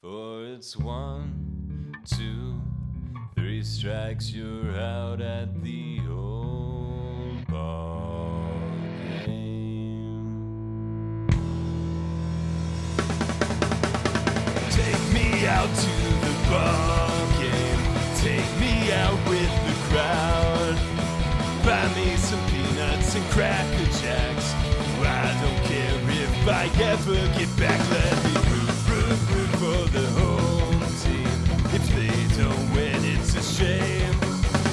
For it's 1, 2, 3 strikes, you're out at the old ball game. Take me out to the ball game. Take me out with the crowd. Buy me some peanuts and Cracker Jacks. I don't care if I ever get back. Let me root for the home team. If they don't win, it's a shame.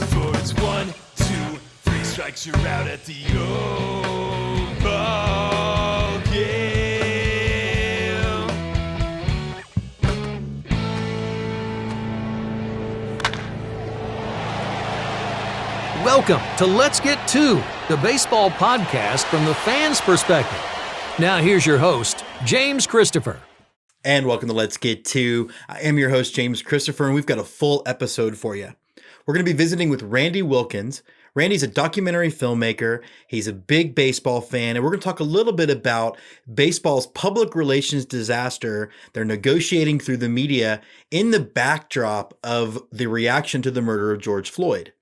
For it's 1, 2, 3 strikes, you're out at the old ball game. Welcome to Let's Get To, the baseball podcast from the fans' perspective. Now here's your host, James Christopher. And welcome to Let's Get To. I am your host, James Christopher, and we've got a full episode for you. We're going to be visiting with Randy Wilkins. Randy's a documentary filmmaker. He's a big baseball fan, and we're going to talk a little bit about baseball's public relations disaster they're negotiating through the media in the backdrop of the reaction to the murder of George Floyd.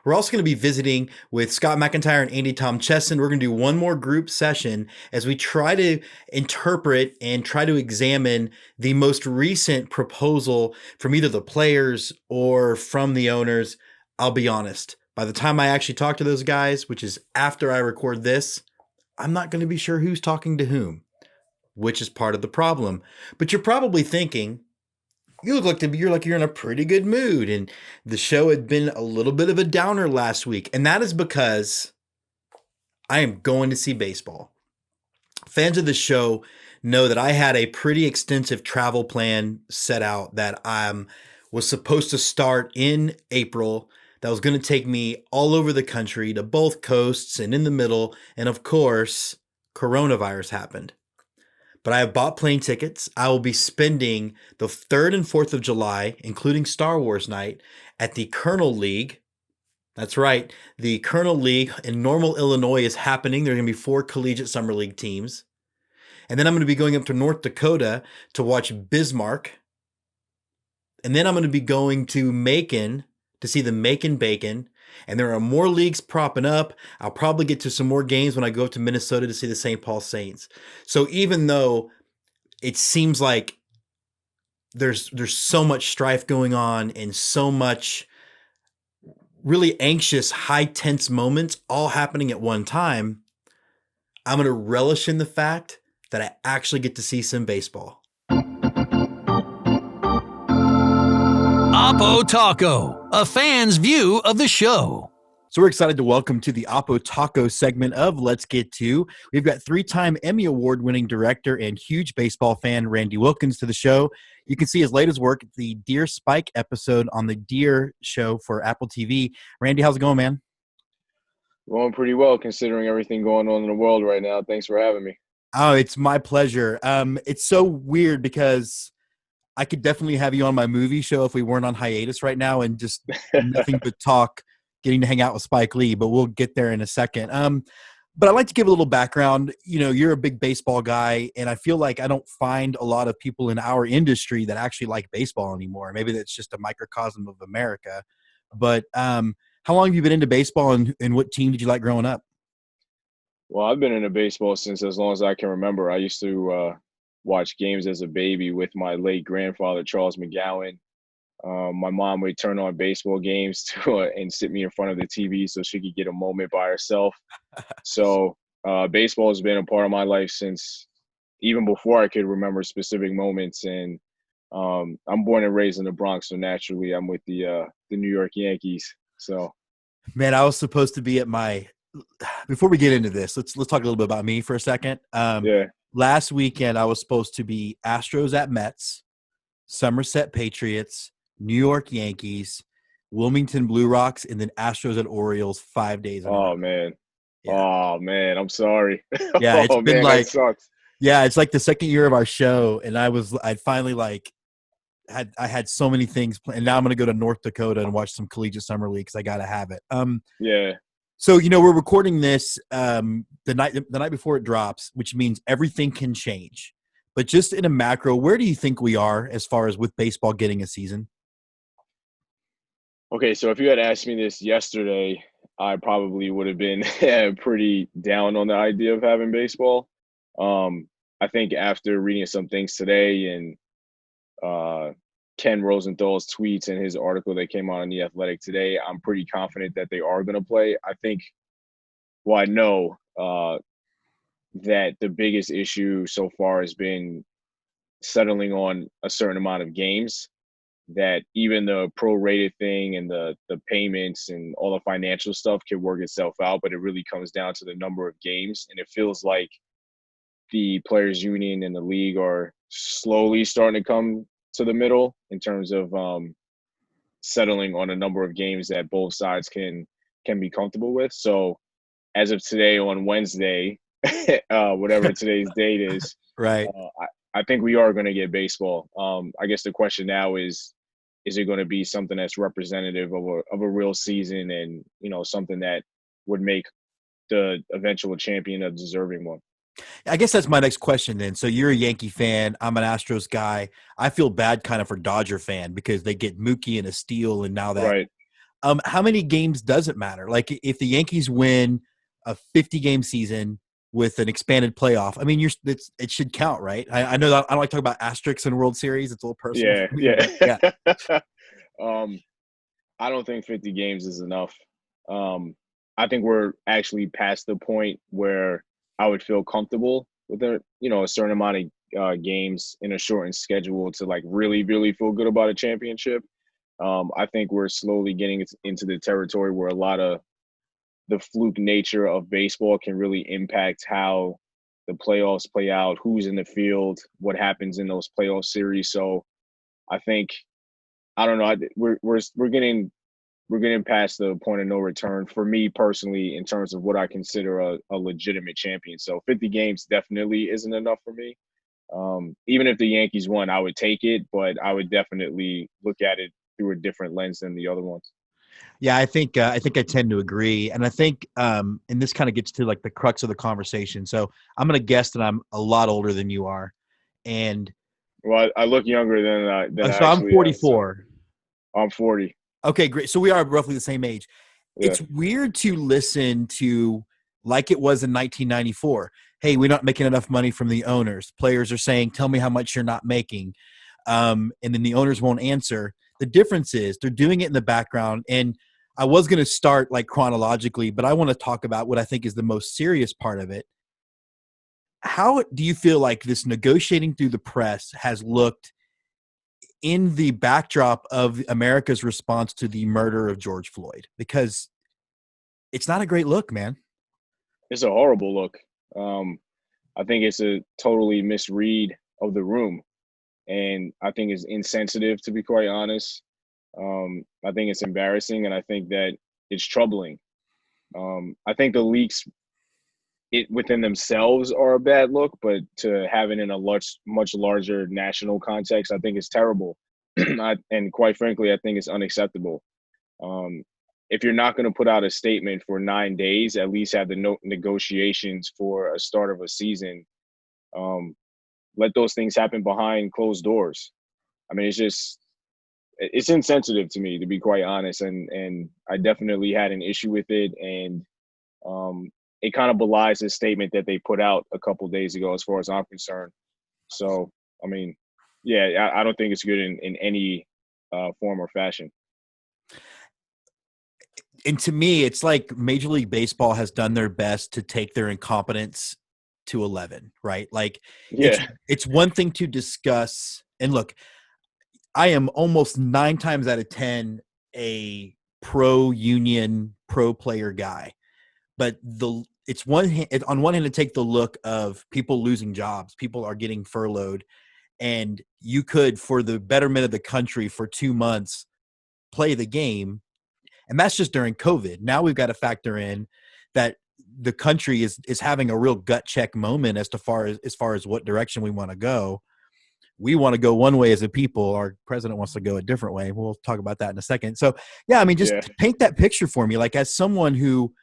We're also going to be visiting with Scott McIntyre and Andy Tom Chesson. We're going to do one more group session as we try to interpret and try to examine the most recent proposal from either the players or from the owners. I'll be honest, by the time I actually talk to those guys, which is after I record this, I'm not going to be sure who's talking to whom, which is part of the problem. But you're probably thinking, you look like you're in a pretty good mood, and the show had been a little bit of a downer last week, and that is because I am going to see baseball. Fans of the show know that I had a pretty extensive travel plan set out that was supposed to start in April, that was going to take me all over the country to both coasts and in the middle, and of course, coronavirus happened. But I have bought plane tickets. I will be spending the 3rd and 4th of July, including Star Wars night, at the Colonel League. That's right. The Colonel League in Normal, Illinois is happening. There are going to be 4 collegiate summer league teams. And then I'm going to be going up to North Dakota to watch Bismarck. And then I'm going to be going to Macon to see the Macon Bacon. And there are more leagues propping up. I'll probably get to some more games when I go up to Minnesota to see the St. Paul Saints. So even though it seems like there's so much strife going on and so much really anxious, high tense moments all happening at one time, I'm going to relish in the fact that I actually get to see some baseball. Oppo Talk-O, a fan's view of the show. So we're excited to welcome to the Oppo Talk-O segment of Let's Get To. We've got 3-time Emmy Award winning director and huge baseball fan Randy Wilkins to the show. You can see his latest work, the Deer Spike episode on the Deer show for Apple TV. Randy, how's it going, man? Going pretty well considering everything going on in the world right now. Thanks for having me. Oh, it's my pleasure. It's so weird because I could definitely have you on my movie show if we weren't on hiatus right now and just nothing but talk, getting to hang out with Spike Lee, but we'll get there in a second. But I'd like to give a little background. You know, you're a big baseball guy, and I feel like I don't find a lot of people in our industry that actually like baseball anymore. Maybe that's just a microcosm of America. But how long have you been into baseball, and what team did you like growing up? Well, I've been into baseball since as long as I can remember. I used to watch games as a baby with my late grandfather, Charles McGowan. My mom would turn on baseball games and sit me in front of the TV so she could get a moment by herself. So baseball has been a part of my life since even before I could remember specific moments. And I'm born and raised in the Bronx, so naturally I'm with the New York Yankees. So, man, I was supposed to be at before we get into this, let's talk a little bit about me for a second. yeah. Last weekend, I was supposed to be Astros at Mets, Somerset Patriots, New York Yankees, Wilmington Blue Rocks, and then Astros at Orioles 5 days in a row. Oh, man. Yeah. Oh, man. I'm sorry. Yeah, it's been that sucks. Yeah, it's like the second year of our show, and I'd finally I had so many things planned, and now I'm going to go to North Dakota and watch some collegiate summer league because I got to have it. Yeah. So, we're recording this the night before it drops, which means everything can change. But just in a macro, where do you think we are as far as with baseball getting a season? Okay, so if you had asked me this yesterday, I probably would have been pretty down on the idea of having baseball. I think after reading some things today and uh, Ken Rosenthal's tweets and his article that came out on The Athletic today, I'm pretty confident that they are going to play. I think, well, I know that the biggest issue so far has been settling on a certain amount of games, that even the prorated thing and the payments and all the financial stuff can work itself out, but it really comes down to the number of games. And it feels like the players union and the league are slowly starting to come to the middle in terms of settling on a number of games that both sides can be comfortable with. So as of today on Wednesday, whatever today's date is, Right. I think we are going to get baseball. I guess the question now is it going to be something that's representative of a real season and, something that would make the eventual champion a deserving one? I guess that's my next question then. So you're a Yankee fan. I'm an Astros guy. I feel bad kind of for Dodger fan because they get Mookie and a steal, and now that Right. How many games does it matter? Like if the Yankees win a 50-game season with an expanded playoff, I mean, it should count, right? I know that I don't like talking about asterisks in World Series. It's a little personal. Yeah, for me, yeah. but yeah. I don't think 50 games is enough. I think we're actually past the point where I would feel comfortable with a certain amount of games in a shortened schedule to like really, really feel good about a championship. I think we're slowly getting into the territory where a lot of the fluke nature of baseball can really impact how the playoffs play out, who's in the field, what happens in those playoff series. So I think, I don't know, we're getting past the point of no return for me personally in terms of what I consider a legitimate champion. So 50 games definitely isn't enough for me. Even if the Yankees won, I would take it, but I would definitely look at it through a different lens than the other ones. Yeah, I think I tend to agree, and I think and this kind of gets to like the crux of the conversation. So I'm going to guess that I'm a lot older than you are, and well, I look younger than I so I'm actually 44. So I'm 40. Okay, great. So we are roughly the same age. Yeah. It's weird to listen to like it was in 1994. Hey, we're not making enough money from the owners. Players are saying, "Tell me how much you're not making," and then the owners won't answer. The difference is they're doing it in the background. And I was going to start like chronologically, but I want to talk about what I think is the most serious part of it. How do you feel like this negotiating through the press has looked in the backdrop of America's response to the murder of George Floyd? Because it's not a great look, man. It's a horrible look. I think it's a totally misread of the room. And I think it's insensitive, to be quite honest. I think it's embarrassing, and I think that it's troubling. I think the leaks within themselves are a bad look, but to have it in a much larger national context, I think it's terrible. And quite frankly, I think it's unacceptable. If you're not going to put out a statement for 9 days, at least have the negotiations for a start of a season. Let those things happen behind closed doors. I mean, it's insensitive to me, to be quite honest. And I definitely had an issue with it. And it kind of belies the statement that they put out a couple of days ago, as far as I'm concerned. So, I mean, yeah, I don't think it's good in any form or fashion. And to me, it's like Major League Baseball has done their best to take their incompetence to 11, right? Like, Yeah. it's one thing to discuss. And look, I am almost 9 times out of 10 a pro-union, pro-player guy. But on one hand to take the look of people losing jobs, people are getting furloughed, and you could, for the betterment of the country for 2 months, play the game. And that's just during COVID. Now we've got to factor in that the country is having a real gut check moment as far as what direction we want to go. We want to go one way as a people. Our president wants to go a different way. We'll talk about that in a second. So, yeah, I mean, just paint that picture for me. Like, as someone who,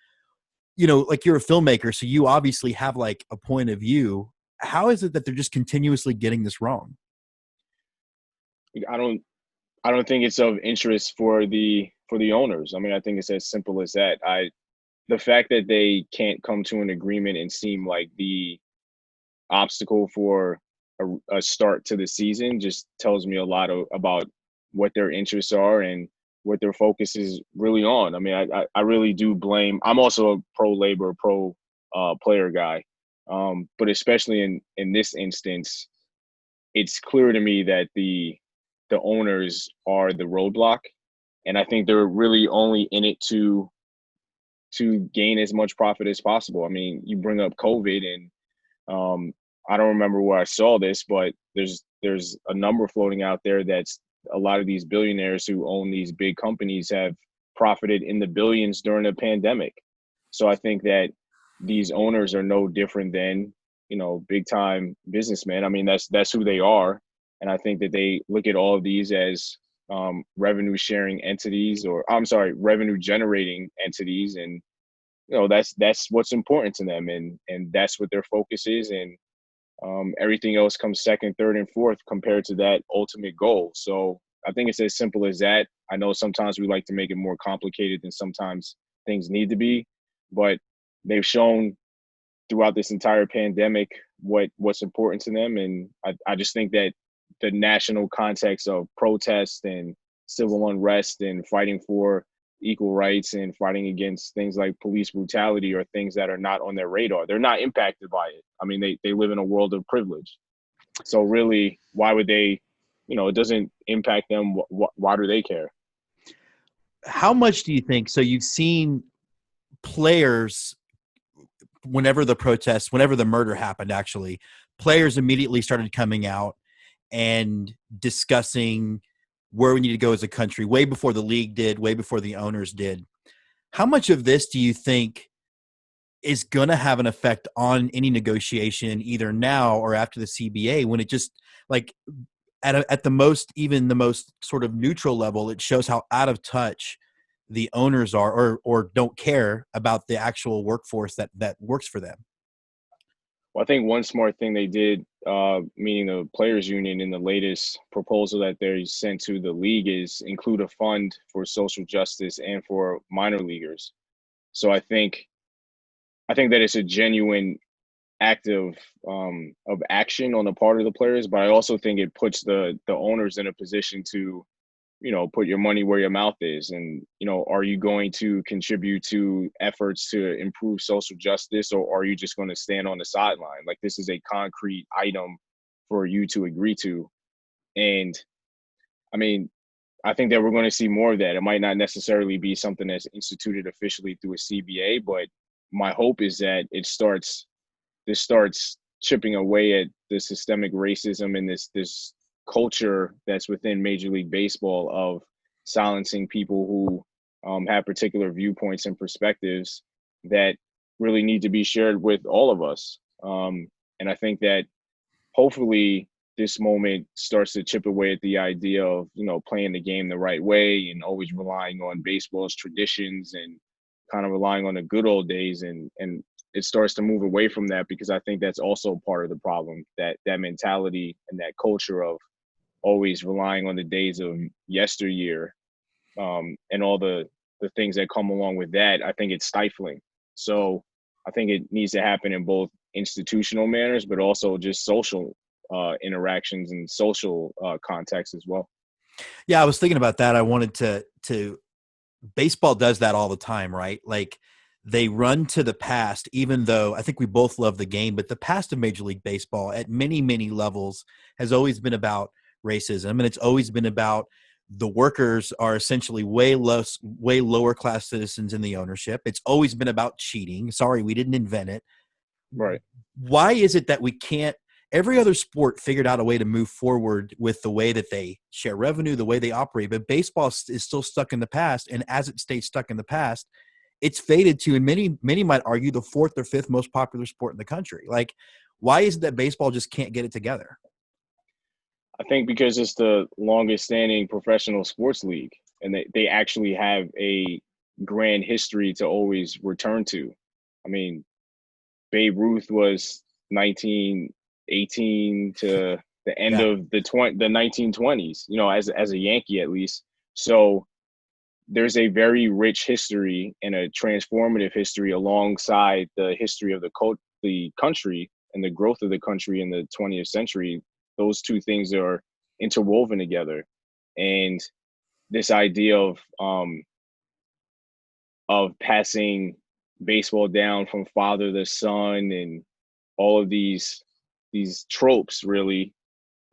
like, you're a filmmaker, so you obviously have like a point of view. how is it that they're just continuously getting this wrong? I don't think it's of interest for the owners. I mean, I think it's as simple as that. The fact that they can't come to an agreement and seem like the obstacle for a start to the season just tells me a lot about what their interests are and what their focus is really on. I mean, I really do blame. I'm also a pro labor, pro player guy, but especially in this instance, it's clear to me that the owners are the roadblock, and I think they're really only in it to gain as much profit as possible. I mean, you bring up COVID, and I don't remember where I saw this, but there's a number floating out there that's a lot of these billionaires who own these big companies have profited in the billions during the pandemic. So I think that these owners are no different than, big time businessmen. I mean, that's who they are. And I think that they look at all of these as revenue sharing entities, or I'm sorry, revenue generating entities. And, that's what's important to them. And that's what their focus is. And everything else comes second, third, and fourth compared to that ultimate goal. So I think it's as simple as that. I know sometimes we like to make it more complicated than sometimes things need to be, but they've shown throughout this entire pandemic what's important to them. And I just think that the national context of protest and civil unrest and fighting for equal rights and fighting against things like police brutality are things that are not on their radar. They're not impacted by it. I mean, they live in a world of privilege. So really, why would they, it doesn't impact them. Why do they care? How much do you think? So you've seen players, whenever the murder happened, actually, players immediately started coming out and discussing where we need to go as a country, way before the league did, way before the owners did. How much of this do you think is going to have an effect on any negotiation, either now or after the CBA, when it just, like, at the most, even the most sort of neutral level, it shows how out of touch the owners are, or don't care about the actual workforce that works for them? Well, I think one smart thing they did, meaning the players union, in the latest proposal that they sent to the league, is include a fund for social justice and for minor leaguers. So I think that it's a genuine act of action on the part of the players, but I also think it puts the owners in a position to, put your money where your mouth is. And, are you going to contribute to efforts to improve social justice, or are you just going to stand on the sideline? Like, this is a concrete item for you to agree to. And I mean, I think that we're going to see more of that. It might not necessarily be something that's instituted officially through a CBA, but my hope is that this starts chipping away at the systemic racism and this culture that's within Major League Baseball of silencing people who have particular viewpoints and perspectives that really need to be shared with all of us. And I think that hopefully this moment starts to chip away at the idea of, playing the game the right way and always relying on baseball's traditions and kind of relying on the good old days. And it starts to move away from that, because I think that's also part of the problem, that mentality and that culture of always relying on the days of yesteryear, and all the things that come along with that. I think it's stifling. So I think it needs to happen in both institutional manners, but also just social interactions and social context as well. Yeah, I was thinking about that. I wanted to baseball does that all the time, right? Like, they run to the past, even though I think we both love the game, but the past of Major League Baseball at many, many levels has always been about racism. And it's always been about the workers are essentially way lower class citizens in the ownership. It's always been about cheating. Sorry, we didn't invent it. Right. Why is it that we can't? Every other sport figured out a way to move forward with the way that they share revenue, the way they operate, but baseball is still stuck in the past. And as it stays stuck in the past, it's faded to, and many might argue, the fourth or fifth most popular sport in the country. Like, why is it that baseball just can't get it together? I think because it's the longest standing professional sports league, and they actually have a grand history to always return to. I mean, Babe Ruth was 18 to the end of the 1920s, you know, as a Yankee at least. So there's a very rich history and a transformative history alongside the history of the country and the growth of the country in the 20th century. Those two things are interwoven together. And this idea of passing baseball down from father to son and all of these tropes really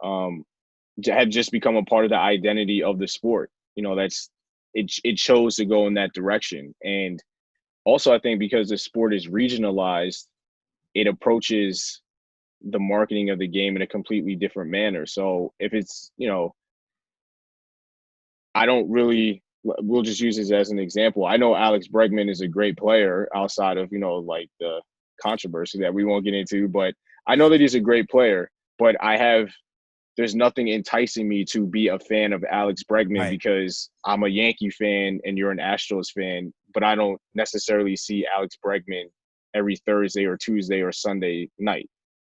have just become a part of the identity of the sport. You know, it chose to go in that direction. And also I think because the sport is regionalized, it approaches the marketing of the game in a completely different manner. So if it's, you know, we'll just use this as an example. I know Alex Bregman is a great player outside of, you know, like the controversy that we won't get into, but I know that he's a great player, but there's nothing enticing me to be a fan of Alex Bregman because I'm a Yankee fan and you're an Astros fan, but I don't necessarily see Alex Bregman every Thursday or Tuesday or Sunday night.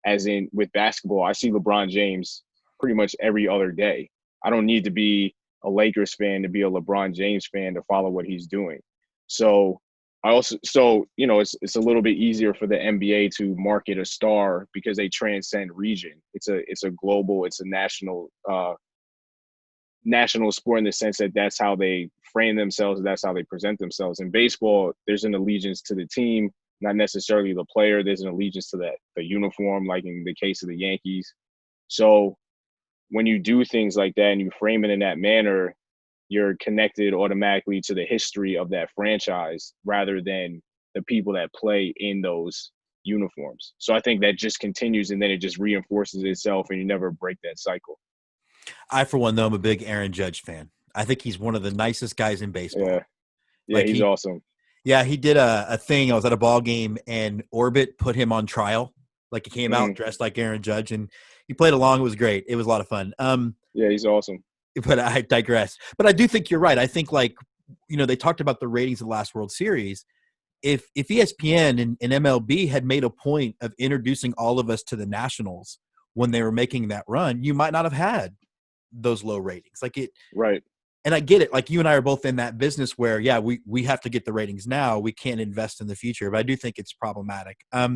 As in with basketball, I see LeBron James pretty much every other day. I don't need to be a Lakers fan to be a LeBron James fan to follow what he's doing. So you know, it's a little bit easier for the NBA to market a star because they transcend region. It's a global, it's a national sport in the sense that that's how they frame themselves, that's how they present themselves. In baseball, there's an allegiance to the team, not necessarily the player. There's an allegiance to the uniform, like in the case of the Yankees. So when you do things like that and you frame it in that manner, you're connected automatically to the history of that franchise rather than the people that play in those uniforms. So I think that just continues and then it just reinforces itself and you never break that cycle. I, for one, though, I'm a big Aaron Judge fan. I think he's one of the nicest guys in baseball. Yeah, he's awesome. Yeah, he did a thing. I was at a ball game and Orbit put him on trial. Like he came out dressed like Aaron Judge and he played along. It was great. It was a lot of fun. Yeah, he's awesome. But I digress. But I do think you're right. I think, like, you know, they talked about the ratings of the last World Series. If ESPN and MLB had made a point of introducing all of us to the Nationals when they were making that run, you might not have had those low ratings. Like it, right. And I get it. Like you and I are both in that business where, yeah, we have to get the ratings now. We can't invest in the future. But I do think it's problematic. I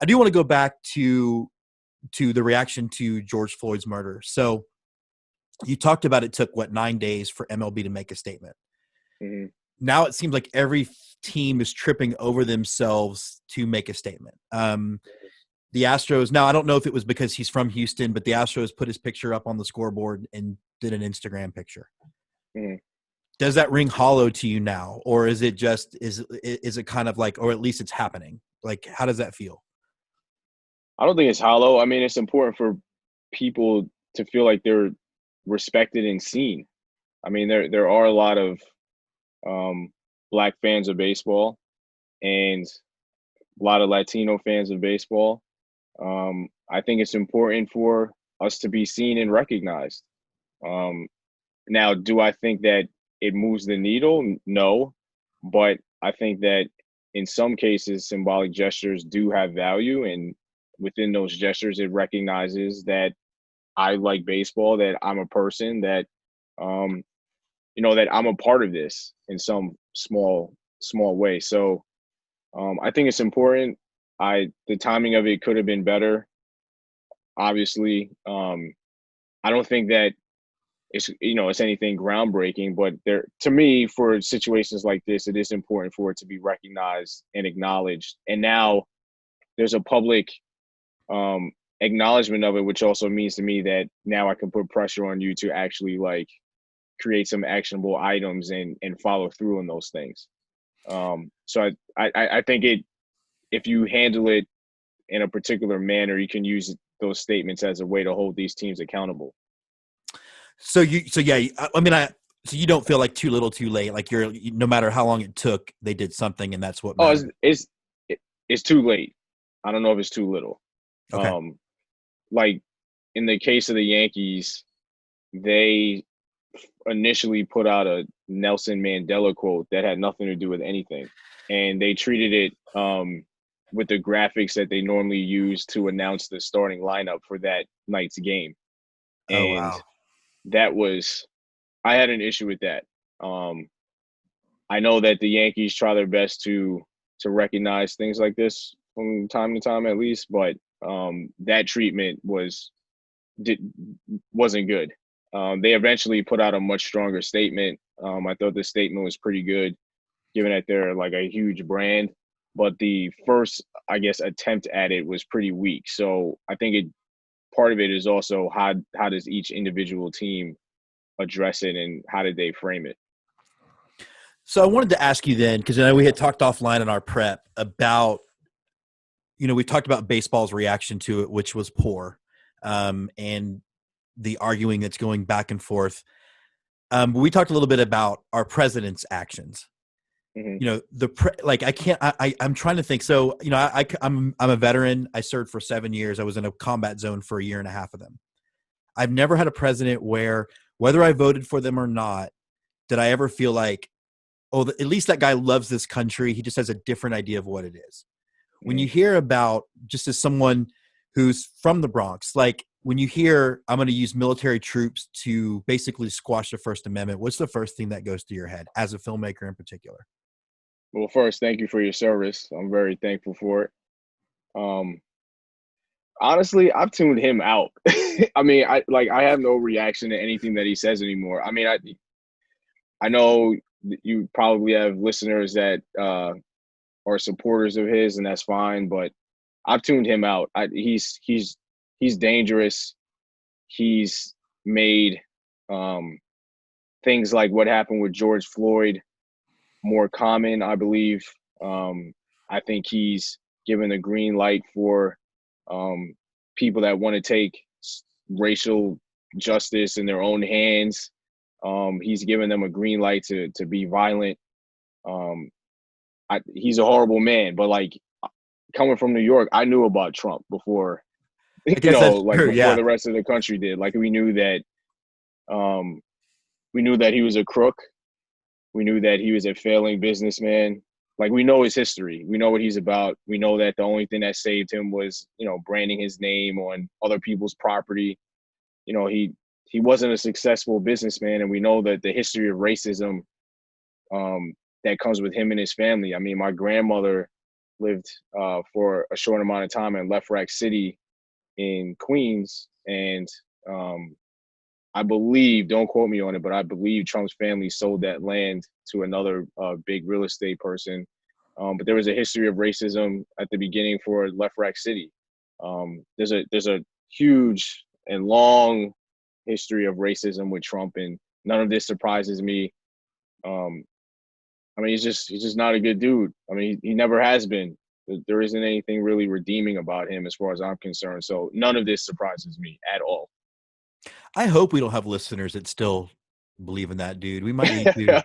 do want to go back to the reaction to George Floyd's murder. So you talked about it took, 9 days for MLB to make a statement. Mm-hmm. Now it seems like every team is tripping over themselves to make a statement. The Astros, now I don't know if it was because he's from Houston, but the Astros put his picture up on the scoreboard and did an Instagram picture. Mm-hmm. Does that ring hollow to you now? Or is it just, is it kind of like, or at least it's happening? Like, how does that feel? I don't think it's hollow. I mean, it's important for people to feel like they're respected and seen. I mean, there are a lot of Black fans of baseball and a lot of Latino fans of baseball. I think it's important for us to be seen and recognized. Now, do I think that it moves the needle? No, but I think that in some cases, symbolic gestures do have value, and within those gestures, it recognizes that I like baseball, that I'm a person, that that I'm a part of this in some small way. So I think it's important. The timing of it could have been better. Obviously, I don't think that it's anything groundbreaking, but to me, for situations like this, it is important for it to be recognized and acknowledged. And now there's a public acknowledgement of it, which also means to me that now I can put pressure on you to actually create some actionable items and follow through on those things. So I think if you handle it in a particular manner, you can use those statements as a way to hold these teams accountable. So you don't feel like too little, too late. Like no matter how long it took, they did something, and that's what matters. It's too late. I don't know if it's too little. Okay. Like in the case of the Yankees, they initially put out a Nelson Mandela quote that had nothing to do with anything, and they treated it with the graphics that they normally use to announce the starting lineup for that night's game. Oh, And wow. I had an issue with that. I know that the Yankees try their best to recognize things like this from time to time, at least, but that treatment wasn't good. They eventually put out a much stronger statement. I thought the statement was pretty good, given that they're like a huge brand. But the first, I guess, attempt at it was pretty weak. So I think part of it is also how does each individual team address it and how did they frame it? So I wanted to ask you then, because I know we had talked offline in our prep about, we talked about baseball's reaction to it, which was poor, and the arguing that's going back and forth. But we talked a little bit about our president's actions. Mm-hmm. I'm trying to think. So, I'm a veteran. I served for 7 years. I was in a combat zone for a year and a half of them. I've never had a president where, whether I voted for them or not, did I ever feel like, at least that guy loves this country. He just has a different idea of what it is. When you hear about, just as someone who's from the Bronx, like when you hear, I'm going to use military troops to basically squash the First Amendment, what's the first thing that goes through your head as a filmmaker in particular? Well, first, thank you for your service. I'm very thankful for it. Honestly, I've tuned him out. I mean, I have no reaction to anything that he says anymore. I mean, I know you probably have listeners that are supporters of his, and that's fine. But I've tuned him out. He's dangerous. He's made things like what happened with George Floyd more common, I believe. I think he's given the green light for people that want to take racial justice in their own hands. He's given them a green light to be violent. He's a horrible man, but like coming from New York, I knew about Trump before, before the rest of the country did. Like we knew that he was a crook. We knew that he was a failing businessman. Like we know his history. We know what he's about. We know that the only thing that saved him was, branding his name on other people's property. He wasn't a successful businessman, and we know that the history of racism that comes with him and his family. I mean, my grandmother lived for a short amount of time in Left Rack City in Queens, and I believe, don't quote me on it, but I believe Trump's family sold that land to another big real estate person. But there was a history of racism at the beginning for Left Rack City. There's a huge and long history of racism with Trump, and none of this surprises me. I mean, he's just not a good dude. I mean, he never has been. There isn't anything really redeeming about him as far as I'm concerned. So none of this surprises me at all. I hope we don't have listeners that still believe in that dude. We might need to.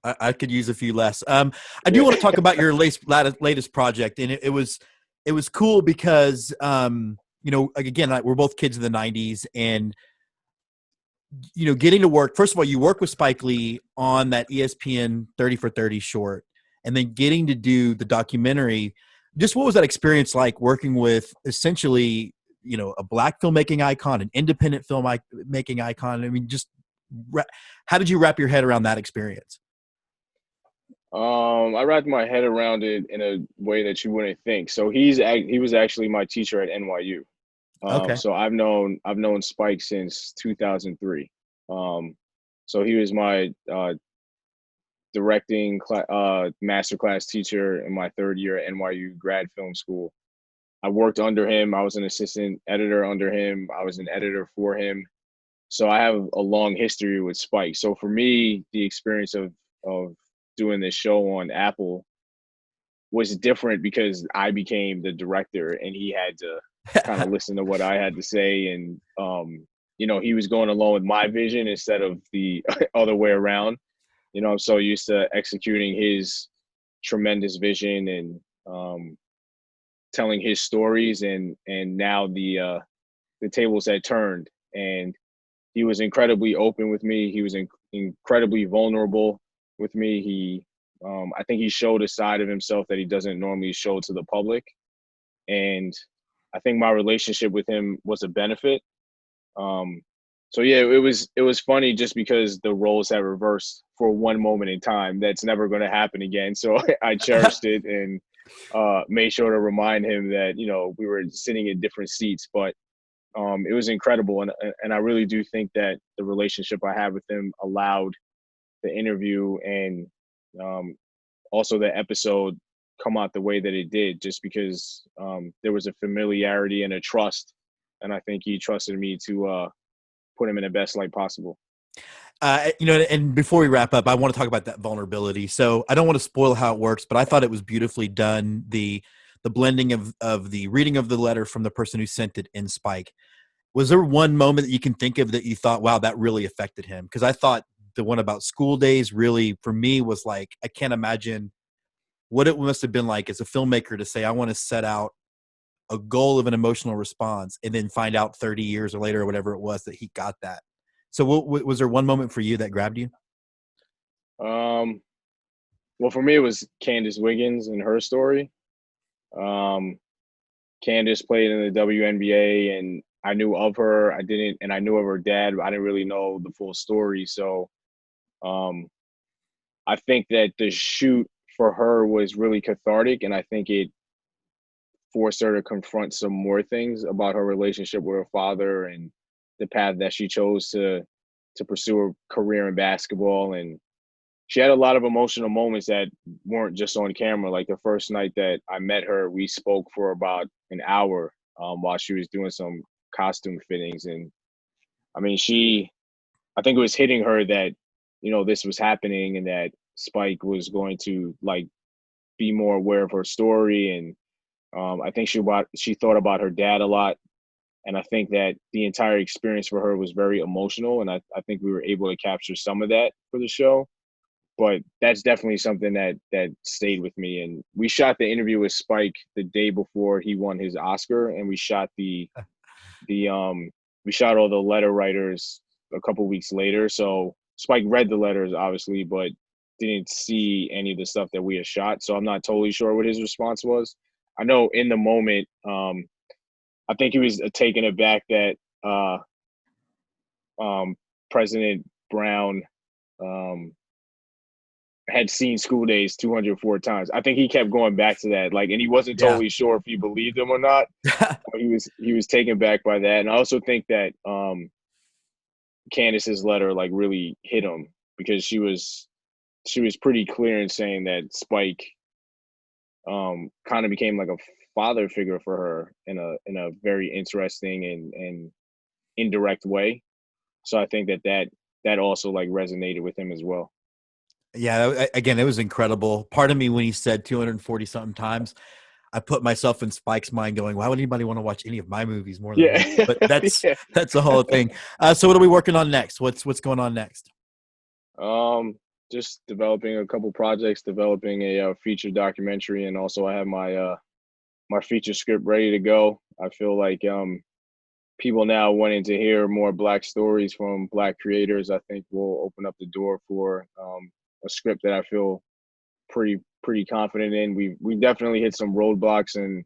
I could use a few less. I do want to talk about your latest project, and it was cool because again, we're both kids of the '90s, and getting to work. First of all, you work with Spike Lee on that ESPN 30 for 30 short, and then getting to do the documentary. Just what was that experience like working with essentially, a Black filmmaking icon, an independent filmmaking icon? I mean, just how did you wrap your head around that experience? I wrapped my head around it in a way that you wouldn't think. So he was actually my teacher at NYU. Okay. So I've known Spike since 2003. So he was my directing masterclass teacher in my third year at NYU grad film school. I worked under him. I was an assistant editor under him. I was an editor for him. So I have a long history with Spike. So for me, the experience of doing this show on Apple was different because I became the director and he had to kind of listen to what I had to say. And, he was going along with my vision instead of the other way around. I'm so used to executing his tremendous vision and telling his stories. And now the tables had turned, and he was incredibly open with me. He was incredibly vulnerable with me. He I think he showed a side of himself that he doesn't normally show to the public. And I think my relationship with him was a benefit. So yeah, it was funny just because the roles have reversed for one moment in time. That's never going to happen again. So I cherished it and made sure to remind him that, you know, we were sitting in different seats, but it was incredible. And I really do think that the relationship I had with him allowed the interview and also the episode come out the way that it did, just because there was a familiarity and a trust. And I think he trusted me to put him in the best light possible. You know, and before we wrap up, I want to talk about that vulnerability. So I don't want to spoil how it works, but I thought it was beautifully done. The blending of the reading of the letter from the person who sent it in Spike. Was there one moment that you can think of that you thought, wow, that really affected him? Because I thought the one about school days really, for me, was like, I can't imagine what it must have been like as a filmmaker to say, I want to set out a goal of an emotional response and then find out 30 years or later or whatever it was that he got that. So was there one moment for you that grabbed you? Well, for me, it was Candace Wiggins and her story. Candace played in the WNBA, and I knew of her. I knew of her dad, but I didn't really know the full story. So I think that the shoot for her was really cathartic, and I think it forced her to confront some more things about her relationship with her father and the path that she chose to pursue her career in basketball. And she had a lot of emotional moments that weren't just on camera. Like the first night that I met her, we spoke for about an hour while she was doing some costume fittings. And I mean, I think it was hitting her that, you know, this was happening and that Spike was going to like be more aware of her story. And I think she thought about her dad a lot. And I think that the entire experience for her was very emotional. And I think we were able to capture some of that for the show. But that's definitely something that stayed with me. And we shot the interview with Spike the day before he won his Oscar. And we shot we shot all the letter writers a couple weeks later. So Spike read the letters, obviously, but didn't see any of the stuff that we had shot. So I'm not totally sure what his response was. I know in the moment, I think he was taken aback that President Brown had seen School Days 204 times. I think he kept going back to that, like, and he wasn't totally sure if he believed him or not. He was taken back by that, and I also think that Candace's letter like really hit him because she was pretty clear in saying that Spike kind of became like a father figure for her in a very interesting and indirect way. So I think that also like resonated with him as well. Yeah, again, it was incredible. Part of me, when he said 240 something times, I put myself in Spike's mind going, why would anybody want to watch any of my movies more than one? But that's that's the whole thing. So what are we working on next? What's going on next? Just developing a couple projects, developing a feature documentary, and also I have my my feature script ready to go. I feel like people now wanting to hear more Black stories from Black creators, I think will open up the door for a script that I feel pretty confident in. We definitely hit some roadblocks, and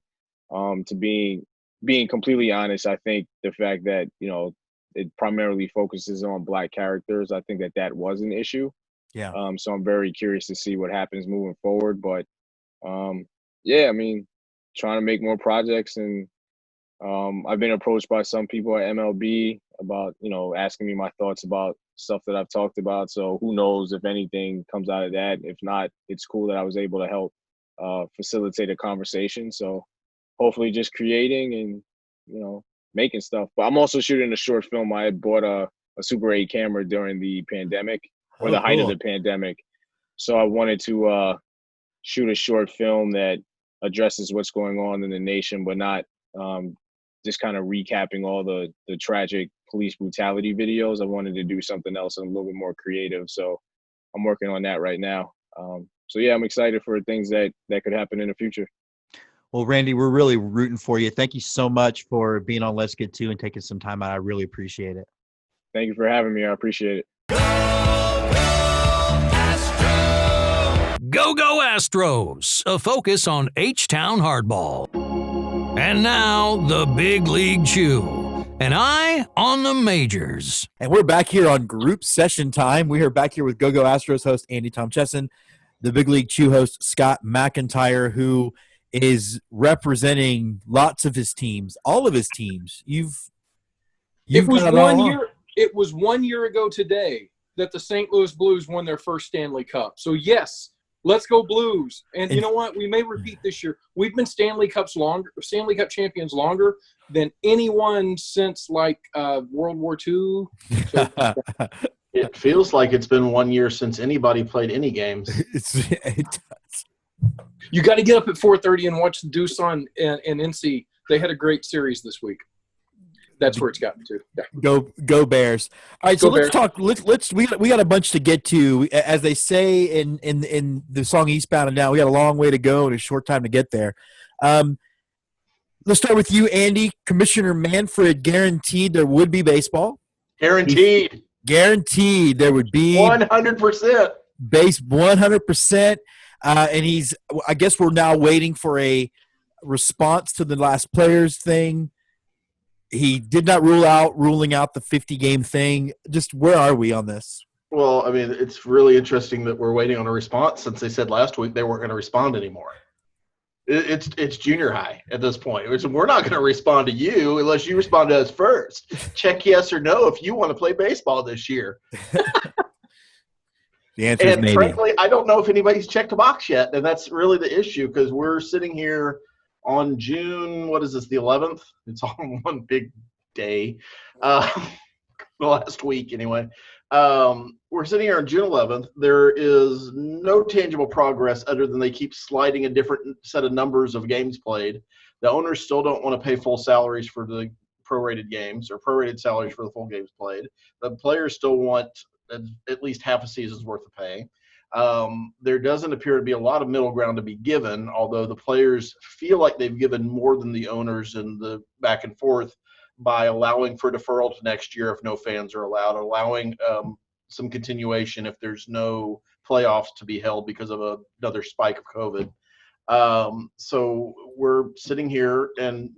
to being completely honest, I think the fact that, you know, it primarily focuses on Black characters, I think that was an issue. Yeah. So I'm very curious to see what happens moving forward. But yeah, I mean, trying to make more projects, and I've been approached by some people at MLB about, you know, asking me my thoughts about stuff that I've talked about. So who knows if anything comes out of that. If not, it's cool that I was able to help facilitate a conversation. So hopefully just creating and, you know, making stuff. But I'm also shooting a short film. I had bought a Super 8 camera during the pandemic, or the height of the pandemic. So I wanted to shoot a short film that addresses what's going on in the nation, but not just kind of recapping all the tragic police brutality videos. I wanted to do something else and a little bit more creative. So I'm working on that right now. So yeah, I'm excited for things that could happen in the future. Well, Randy, we're really rooting for you. Thank you so much for being on Let's Get To and taking some time out. I really appreciate it. Thank you for having me. I appreciate it. Go Astros, a focus on H-Town hardball. And now, the Big League Chew, an eye on the majors. And we're back here on group session time. We are back here with Go Astros host Andy Tom Chesson, the Big League Chew host Scott McIntyre, who is representing lots of his teams, all of his teams. It was 1 year ago today that the St. Louis Blues won their first Stanley Cup. So yes, let's go Blues. And you know what? We may repeat this year. We've been Stanley Cup champions longer than anyone since World War II. So, it feels like it's been 1 year since anybody played any games. It does. You got to get up at 4:30 and watch the Doosan and NC. They had a great series this week. That's where it's gotten to. Yeah. Go Bears! All right, so let's talk. We got a bunch to get to. As they say in the song "Eastbound and Down," we got a long way to go and a short time to get there. Let's start with you, Andy. Commissioner Manfred guaranteed there would be baseball. Guaranteed There would be 100%. Base 100%. And I guess we're now waiting for a response to the last players thing. He did not ruling out the 50-game thing. Just where are we on this? Well, I mean, it's really interesting that we're waiting on a response since they said last week they weren't going to respond anymore. It's junior high at this point. We're not going to respond to you unless you respond to us first. Check yes or no if you want to play baseball this year. The answer is maybe. Frankly, I don't know if anybody's checked a box yet, and that's really the issue because we're sitting here on June, what is this, the 11th? It's on one big day, the last week anyway. We're sitting here on June 11th. There is no tangible progress other than they keep sliding a different set of numbers of games played. The owners still don't want to pay full salaries for the prorated games or prorated salaries for the full games played. The players still want at least half a season's worth of pay. There doesn't appear to be a lot of middle ground to be given, although the players feel like they've given more than the owners in the back and forth by allowing for deferral to next year if no fans are allowed, allowing some continuation if there's no playoffs to be held because of another spike of COVID. So we're sitting here and,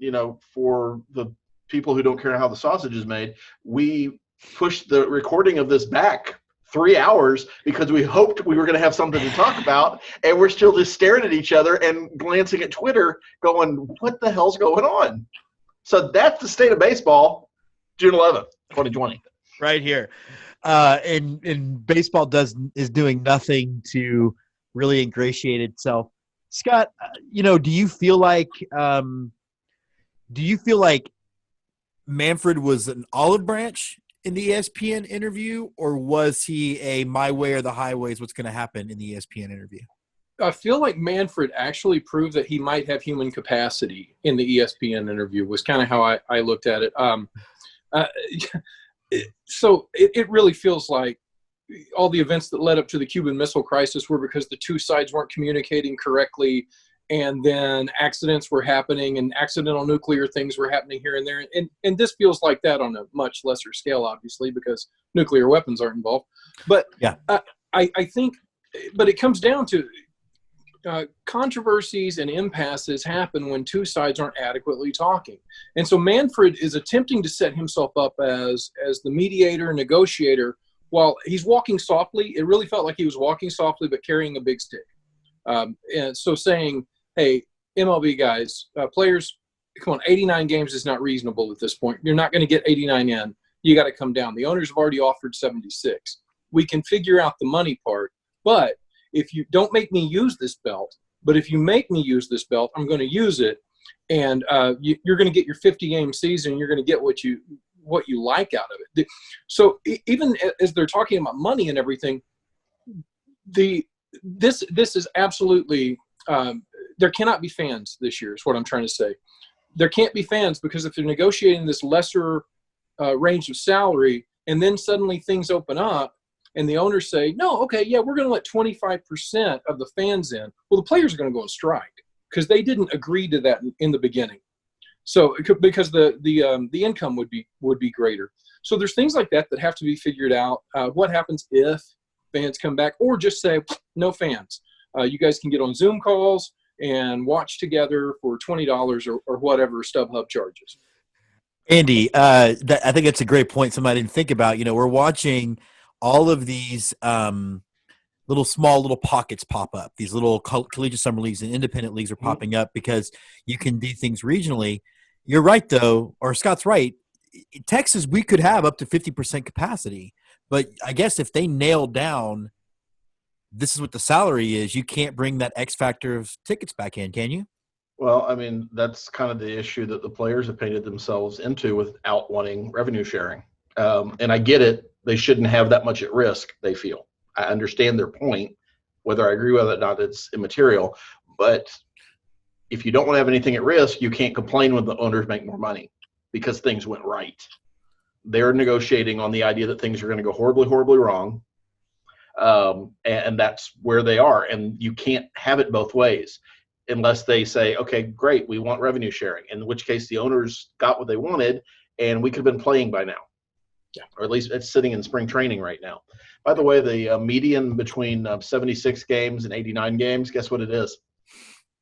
for the people who don't care how the sausage is made, we pushed the recording of this back 3 hours because we hoped we were going to have something to talk about, and we're still just staring at each other and glancing at Twitter going, what the hell's going on? So that's the state of baseball, June 11th, 2020. Right here. And baseball is doing nothing to really ingratiate itself. Scott, do you feel like Manfred was an olive branch in the ESPN interview, or was he a my way or the highway is what's going to happen in the ESPN interview? I feel like Manfred actually proved that he might have human capacity in the ESPN interview was kind of how I looked at it. So it really feels like all the events that led up to the Cuban Missile Crisis were because the two sides weren't communicating correctly, and then accidents were happening and accidental nuclear things were happening here and there. And this feels like that on a much lesser scale, obviously, because nuclear weapons aren't involved. But yeah, I think – but it comes down to controversies and impasses happen when two sides aren't adequately talking. And so Manfred is attempting to set himself up as the mediator, negotiator, while he's walking softly. It really felt like he was walking softly but carrying a big stick. And so saying, hey, MLB guys, players, come on, 89 games is not reasonable at this point. You're not going to get 89 in. You got to come down. The owners have already offered 76. We can figure out the money part, but if you don't make me use this belt, but if you make me use this belt, I'm going to use it, and you're going to get your 50-game season. You're going to get what you like out of it. So even as they're talking about money and everything, this is absolutely there cannot be fans this year is what I'm trying to say. There can't be fans because if they're negotiating this lesser range of salary and then suddenly things open up and the owners say, no, okay, yeah, we're going to let 25% of the fans in. Well, the players are going to go on strike because they didn't agree to that in the beginning. So because the income would be greater. So there's things like that have to be figured out. What happens if fans come back, or just say no fans? You guys can get on Zoom calls and watch together for $20 or whatever StubHub charges. Andy, I think that's a great point. Somebody didn't think about. We're watching all of these little pockets pop up. These little collegiate summer leagues and independent leagues are popping up because you can do things regionally. You're right, though, or Scott's right. Texas, we could have up to 50% capacity, but I guess if they nail down this is what the salary is, you can't bring that X factor of tickets back in, can you? Well, I mean, that's kind of the issue that the players have painted themselves into without wanting revenue sharing. And I get it. They shouldn't have that much at risk, they feel. I understand their point. Whether I agree with it or not, it's immaterial. But if you don't want to have anything at risk, you can't complain when the owners make more money because things went right. They're negotiating on the idea that things are going to go horribly, horribly wrong. And that's where they are. And you can't have it both ways unless they say, okay, great, we want revenue sharing, in which case the owners got what they wanted and we could have been playing by now. Yeah. Or at least it's sitting in spring training right now. By the way, the median between 76 games and 89 games, guess what it is?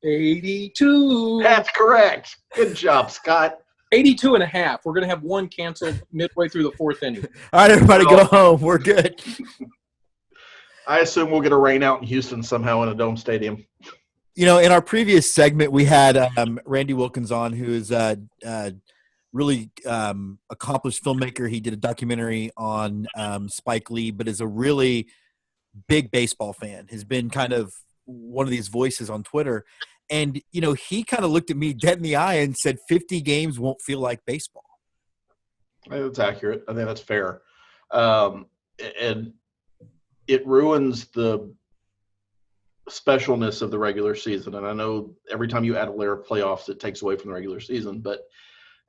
82. That's correct. Good job, Scott. 82 and a half. We're going to have one canceled midway through the fourth inning. All right, everybody go home. We're good. I assume we'll get a rain out in Houston somehow in a dome stadium. In our previous segment, we had Randy Wilkins on, who is really accomplished filmmaker. He did a documentary on Spike Lee, but is a really big baseball fan, has been kind of one of these voices on Twitter. And, he kind of looked at me dead in the eye and said 50 games won't feel like baseball. I think that's accurate. I think that's fair. And it ruins the specialness of the regular season. And I know every time you add a layer of playoffs, it takes away from the regular season. But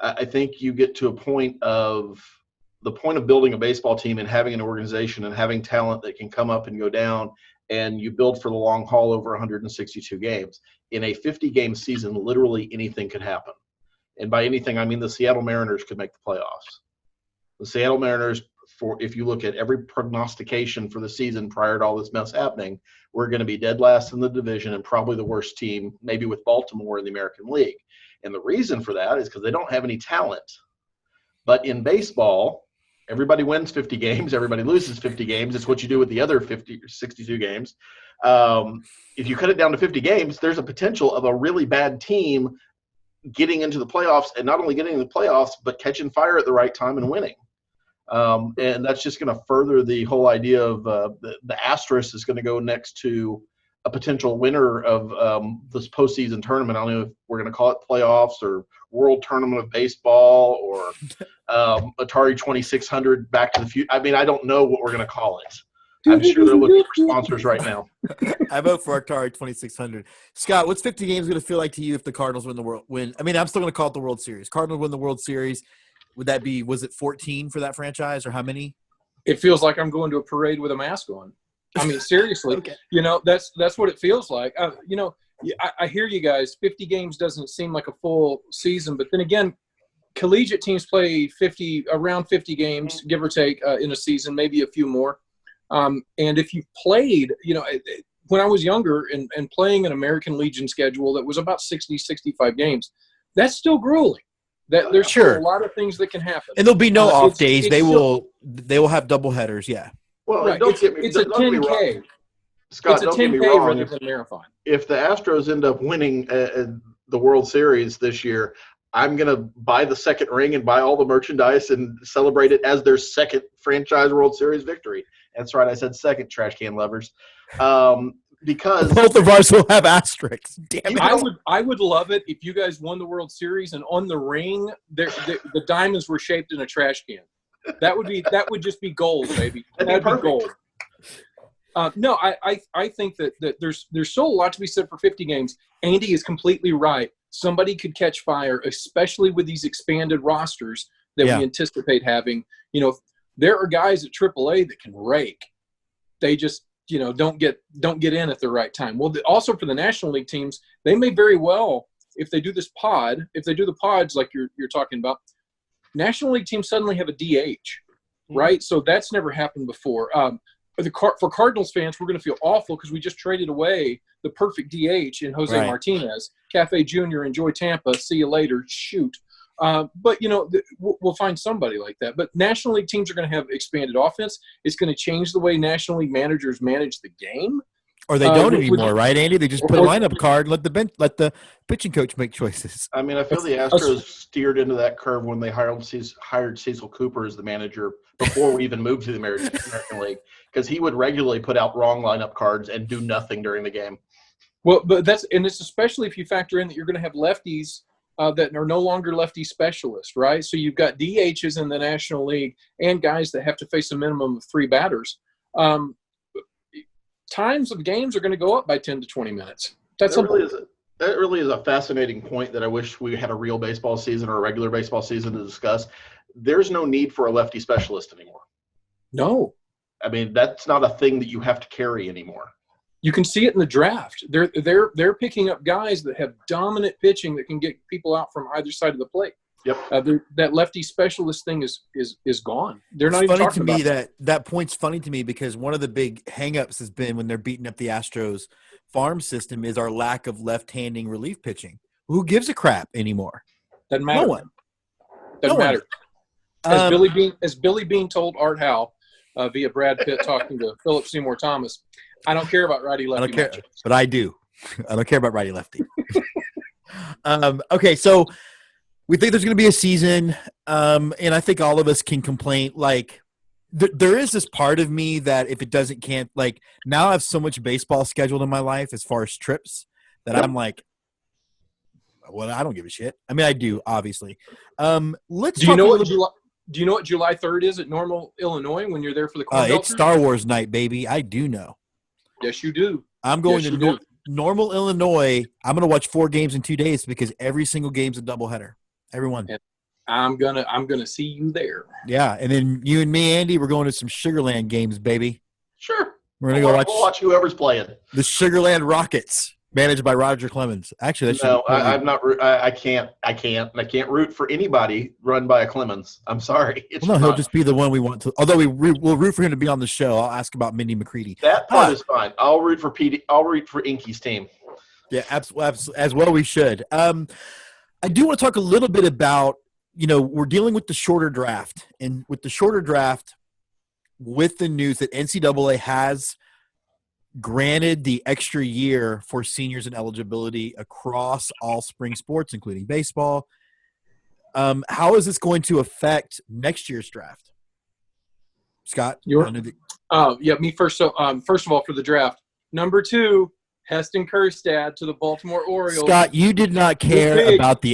I think you get to a point of building a baseball team and having an organization and having talent that can come up and go down, and you build for the long haul over 162 games. In a 50-game season, literally anything could happen. And by anything, I mean the Seattle Mariners could make the playoffs. The Seattle Mariners, if you look at every prognostication for the season prior to all this mess happening, we're going to be dead last in the division and probably the worst team, maybe with Baltimore in the American League. And the reason for that is because they don't have any talent. But in baseball, everybody wins 50 games, everybody loses 50 games. It's what you do with the other 50 or 62 games. If you cut it down to 50 games, there's a potential of a really bad team getting into the playoffs, and not only getting into the playoffs, but catching fire at the right time and winning. And that's just going to further the whole idea of the Astros is going to go next to a potential winner of this postseason tournament. I don't know if we're going to call it playoffs or World Tournament of Baseball or Atari 2600 Back to the Future. I mean, I don't know what we're going to call it. I'm sure they're looking for sponsors right now. I vote for Atari 2600. Scott, what's 50 games going to feel like to you if the Cardinals win? I mean, I'm still going to call it the World Series. Cardinals win the World Series. Would that be, was it 14 for that franchise, or how many? It feels like I'm going to a parade with a mask on. I mean, seriously, Okay. That's what it feels like. I hear you guys. 50 games doesn't seem like a full season, but then again, collegiate teams play around 50 games, give or take, in a season, maybe a few more. And if you played, when I was younger and playing an American Legion schedule that was about 60, 65 games, that's still grueling. There's Sure. a lot of things that can happen. And there'll be no off days. They still, will have double headers. Yeah. Well, right. don't get me It's a don't get me 10K. wrong. Scott, It's a don't get me 10K wrong. rather than a marathon. If the Astros end up winning the World Series this year, I'm going to buy the second ring and buy all the merchandise and celebrate it as their second franchise World Series victory. That's right. I said second, trash can lovers. Because Both of ours will have asterisks. Damn it. I would love it if you guys won the World Series and on the ring, the diamonds were shaped in a trash can. That would just be gold, baby. That'd be gold. No, I think that there's still a lot to be said for 50 games. Andy is completely right. Somebody could catch fire, especially with these expanded rosters that we anticipate having. There are guys at AAA that can rake. They just don't get in at the right time. Well, also for the National League teams, they may very well, if they do the pods like you're talking about, National League teams suddenly have a DH, right? So that's never happened before. for Cardinals fans, we're going to feel awful because we just traded away the perfect DH in Jose Right. Martinez. Cafe Jr., enjoy Tampa. See you later. Shoot. But, we'll find somebody like that. But National League teams are going to have expanded offense. It's going to change the way National League managers manage the game. Or they don't anymore, right, Andy? They just put a or- lineup card and let the pitching coach make choices. I mean, I feel the Astros steered into that curve when they hired Cecil Cooper as the manager before we even moved to the American League, because he would regularly put out wrong lineup cards and do nothing during the game. Well, but it's especially if you factor in that you're going to have lefties that are no longer lefty specialists, right? So you've got DHs in the National League and guys that have to face a minimum of 3 batters. Times of games are going to go up by 10 to 20 minutes. That really is a fascinating point that I wish we had a real baseball season or a regular baseball season to discuss. There's no need for a lefty specialist anymore. No. I mean, that's not a thing that you have to carry anymore. You can see it in the draft. They're picking up guys that have dominant pitching that can get people out from either side of the plate. Yep. That lefty specialist thing is gone. They're not It's even funny talking to me about that point's funny to me because one of the big hangups has been when they're beating up the Astros farm system is our lack of left-handing relief pitching. Who gives a crap anymore? Doesn't matter. No one. Doesn't No one. matter. As Billy Bean told Art Howe via Brad Pitt talking to Philip Seymour Thomas, I don't care about righty-lefty I don't care, matchups. but I do. I don't care about righty-lefty. Okay, so we think there's going to be a season, and I think all of us can complain. Like, there is this part of me that if it can't, like, now I have so much baseball scheduled in my life as far as trips that I'm like, well, I don't give a shit. I mean, I do, obviously. Let's Do you talk know a what little Do you know what July 3rd is at Normal, Illinois when you're there for the Corn It's Belters? Star Wars night, baby. I do know. Yes, you do. I'm going Yes, to you do. Normal, Illinois. I'm going to watch 4 games in 2 days because every single game's a doubleheader. Everyone. And I'm gonna see you there. Yeah, and then you and me, Andy, we're going to some Sugarland games, baby. Sure. We're going to go We'll watch whoever's playing. the Sugarland Rockets, managed by Roger Clemens. Actually, that's I'm not. I can't root for anybody run by a Clemens. I'm sorry. It's Well, no, he'll not. just be the one we want to. Although we'll root for him to be on the show. I'll ask about Mindy McCready. That part is fine. I'll root for Petey. I'll root for Inky's team. Yeah, absolutely, as well we should. I do want to talk a little bit about, we're dealing with the shorter draft. And with the shorter draft, with the news that NCAA has granted the extra year for seniors and eligibility across all spring sports, including baseball, how is this going to affect next year's draft? Scott? Me first. So, first of all, for the draft, number 2, Heston Kjerstad to the Baltimore Orioles. Scott, you did not care about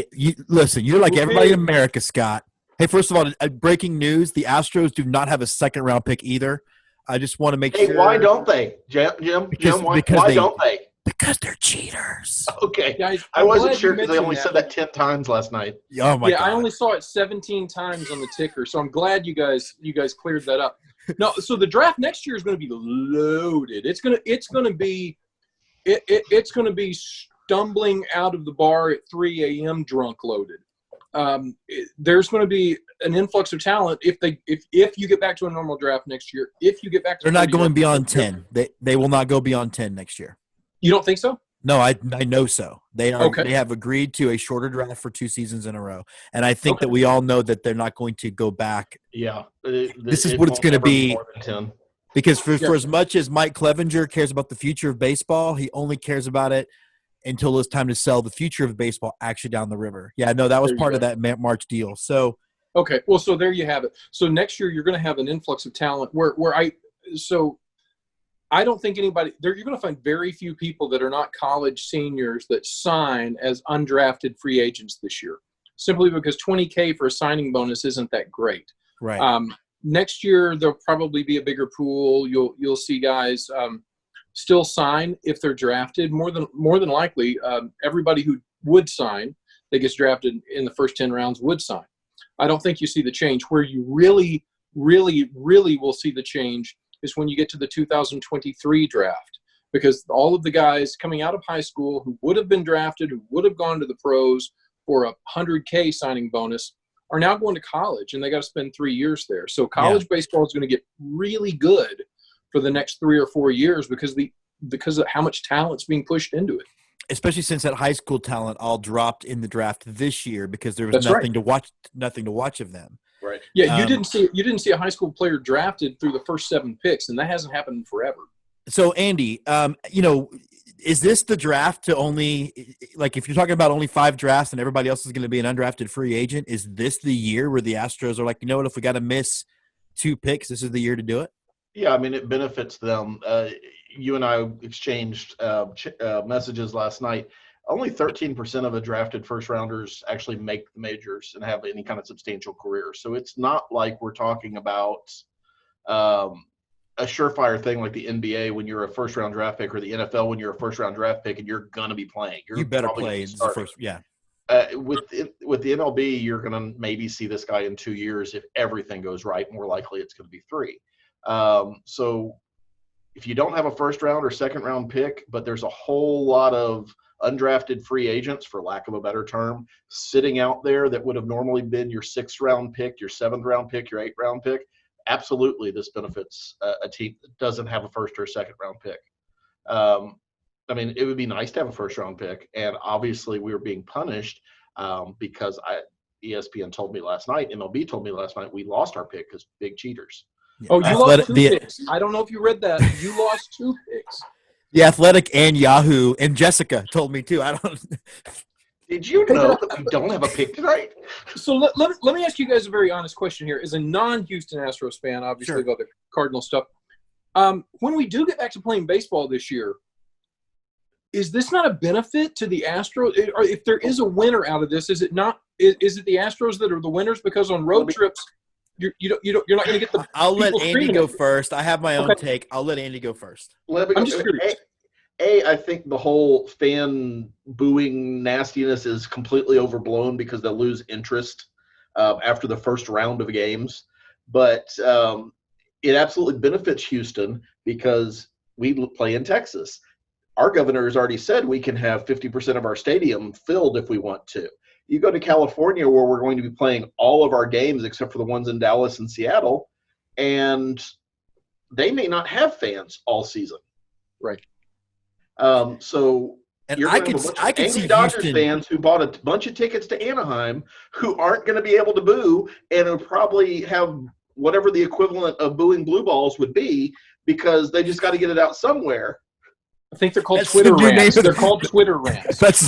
listen, you're like everybody in America, Scott. Hey, first of all, breaking news, the Astros do not have a second-round pick either. I just want to make sure. Why don't they, Jim? Why don't they? Because they're cheaters. Okay. Guys, I I'm wasn't glad sure you because they only mentioned said that 10 times last night. Oh, my God. I only saw it 17 times on the ticker, so I'm glad you guys cleared that up. No, so the draft next year is going to be loaded. It's going to be stumbling out of the bar at 3 a.m. drunk loaded. There's going to be an influx of talent if you get back to a normal draft next year. If you get back to They're not going beyond 10. They will not go beyond 10 next year. You don't think so? No, I know so. They are. Okay. They have agreed to a shorter draft for 2 seasons in a row, and I think that we all know that they're not going to go back. Yeah, This is what it's going to be. More than 10. Because for as much as Mike Clevenger cares about the future of baseball, he only cares about it until it's time to sell the future of baseball actually down the river. Yeah, no, that was part of that March deal. So okay, well, so there you have it. So next year you're going to have an influx of talent I don't think anybody there. You're going to find very few people that are not college seniors that sign as undrafted free agents this year, simply because $20K for a signing bonus isn't that great. right. Next year there'll probably be a bigger pool. You'll see guys still sign if they're drafted. More than likely, everybody who would sign that gets drafted in the first 10 rounds would sign. I don't think you see the change. Where you really, really, really will see the change is when you get to the 2023 draft, because all of the guys coming out of high school who would have been drafted, who would have gone to the pros for a $100K signing bonus, are now going to college, and they got to spend 3 years there. So college baseball is going to get really good for the next 3 or 4 years because of how much talent's being pushed into it. Especially since that high school talent all dropped in the draft this year because there was nothing to watch of them. Right. Yeah, you didn't see a high school player drafted through the first 7 picks, and that hasn't happened in forever. So Andy, is this the draft to only, like, if you're talking about only 5 drafts and everybody else is going to be an undrafted free agent, is this the year where the Astros are like, you know what, if we got to miss 2 picks, this is the year to do it? Yeah, I mean, it benefits them. You and I exchanged messages last night. Only 13% of the drafted first-rounders actually make the majors and have any kind of substantial career. So it's not like we're talking about a surefire thing like the NBA when you're a first-round draft pick, or the NFL when you're a first-round draft pick and you're going to be playing. You better play the first, yeah. With the MLB, you're going to maybe see this guy in 2 years. If everything goes right, more likely it's going to be 3. So if you don't have a first round or second round pick, but there's a whole lot of undrafted free agents, for lack of a better term, sitting out there that would have normally been your 6th round pick, your 7th round pick, your 8th round pick, absolutely this benefits a team that doesn't have a first or second round pick. I mean, it would be nice to have a first round pick, and obviously we were being punished because ESPN told me last night, MLB told me last night, we lost our pick because big cheaters. Oh, you lost 2 picks. I don't know if you read that. You lost 2 picks. The Athletic and Yahoo and Jessica told me too. I don't. Did you know that we don't have a pick tonight? So let me ask you guys a very honest question here. As a non-Houston Astros fan, obviously, Sure. about the Cardinal stuff, when we do get back to playing baseball this year, is this not a benefit to the Astros? Or if there is a winner out of this, is it not? Is it the Astros that are the winners? Because on road trips, you're not going to get the. I'll let people Andy screaming go at you. first. I have my own take. I'll let Andy go first. I'm just curious. I think the whole fan booing nastiness is completely overblown because they'll lose interest after the first round of games. But it absolutely benefits Houston because we play in Texas. Our governor has already said we can have 50% of our stadium filled if we want to. You go to California, where we're going to be playing all of our games except for the ones in Dallas and Seattle, and they may not have fans all season. Right. So And you're I going to could have a bunch of see angry Dodgers Houston fans who bought a bunch of tickets to Anaheim who aren't going to be able to boo, and will probably have whatever the equivalent of booing blue balls would be because they just got to get it out somewhere. I think they're called That's Twitter the new name rants. of the- They're called Twitter rants. That's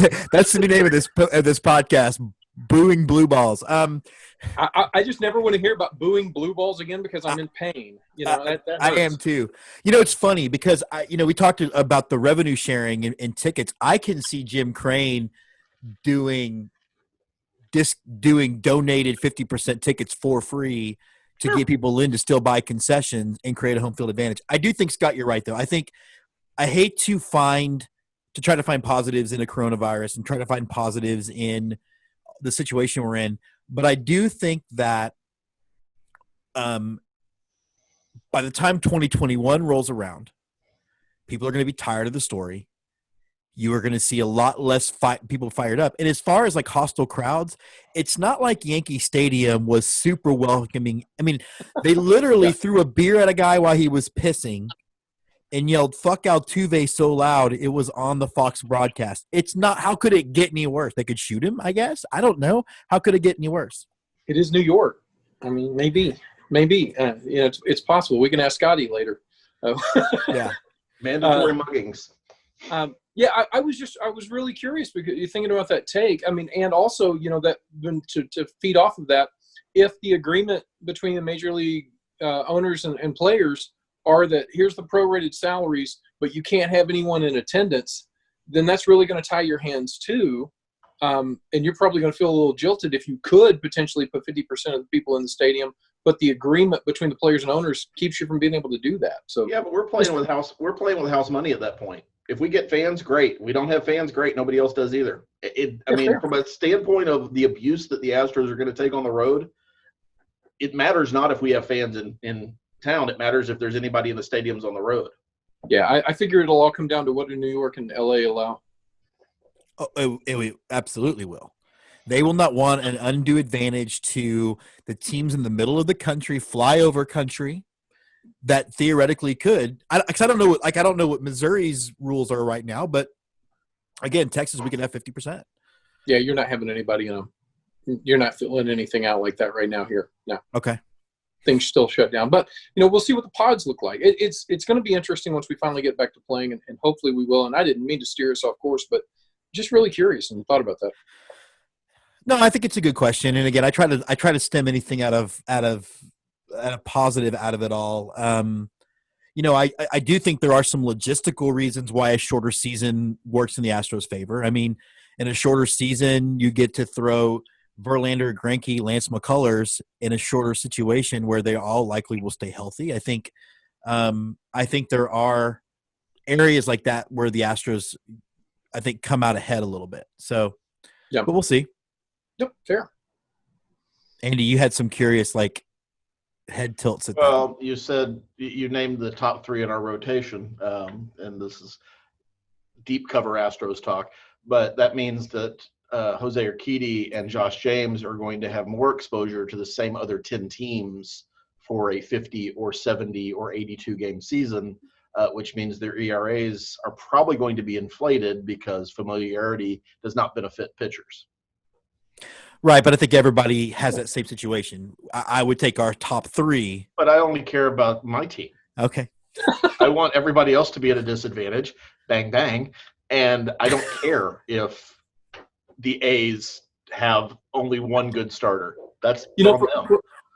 the new name of this podcast. Booing blue balls. I just never want to hear about booing blue balls again because I'm in pain. You know, that I hurts. am too. You know, it's funny because we talked about the revenue sharing and tickets. I can see Jim Crane doing donated 50% tickets for free to get people in to still buy concessions and create a home field advantage. I do think, Scott, you're right though. I hate to try to find positives in a coronavirus and try to find positives in the situation we're in. But I do think that by the time 2021 rolls around, people are going to be tired of the story. You are going to see a lot less people fired up. And as far as like hostile crowds, it's not like Yankee Stadium was super welcoming. I mean, they literally threw a beer at a guy while he was pissing and yelled "fuck Altuve" so loud it was on the Fox broadcast. It's not. How could it get any worse? They could shoot him, I guess. I don't know. How could it get any worse? It is New York. I mean, maybe. It's possible. We can ask Scotty later. Yeah, mandatory muggings. I was really curious because you're thinking about that take. I mean, and also, that to feed off of that, if the agreement between the major league owners and players are that here's the prorated salaries, but you can't have anyone in attendance, then that's really going to tie your hands too. And you're probably going to feel a little jilted if you could potentially put 50% of the people in the stadium, but the agreement between the players and owners keeps you from being able to do that. So yeah, but we're playing with house money at that point. If we get fans, great. We don't have fans, great. Nobody else does either. From a standpoint of the abuse that the Astros are going to take on the road, it matters not if we have fans in town. It matters if there's anybody in the stadiums on the road. Yeah, I figure it'll all come down to what do New York and LA allow. Oh, it absolutely will. They will not want an undue advantage to the teams in the middle of the country, flyover country, that theoretically could. Because I don't know. I don't know what Missouri's rules are right now, but again, Texas, we can have 50%. Yeah, you're not having anybody in them. You're not filling anything out like that right now here. No. Okay. Things still shut down. But, we'll see what the pods look like. It's going to be interesting once we finally get back to playing, and hopefully we will. And I didn't mean to steer us off course, but just really curious and thought about that. No, I think it's a good question. And again, I try to stem anything out of a positive out of it all. I do think there are some logistical reasons why a shorter season works in the Astros' favor. I mean, in a shorter season, you get to throw Verlander, Greinke, Lance McCullers in a shorter situation where they all likely will stay healthy. I think there are areas like that where the Astros, I think, come out ahead a little bit. So, yeah, but we'll see. Yep, fair. Andy, you had some curious head tilts at that. You said you named the top three in our rotation, and this is deep cover Astros talk, but that means that Jose Urquidy and Josh James are going to have more exposure to the same other 10 teams for a 50 or 70 or 82 game season, which means their ERAs are probably going to be inflated because familiarity does not benefit pitchers. Right, but I think everybody has that same situation. I would take our top three. But I only care about my team. Okay. I want everybody else to be at a disadvantage. Bang, bang. And I don't care if the A's have only one good starter. That's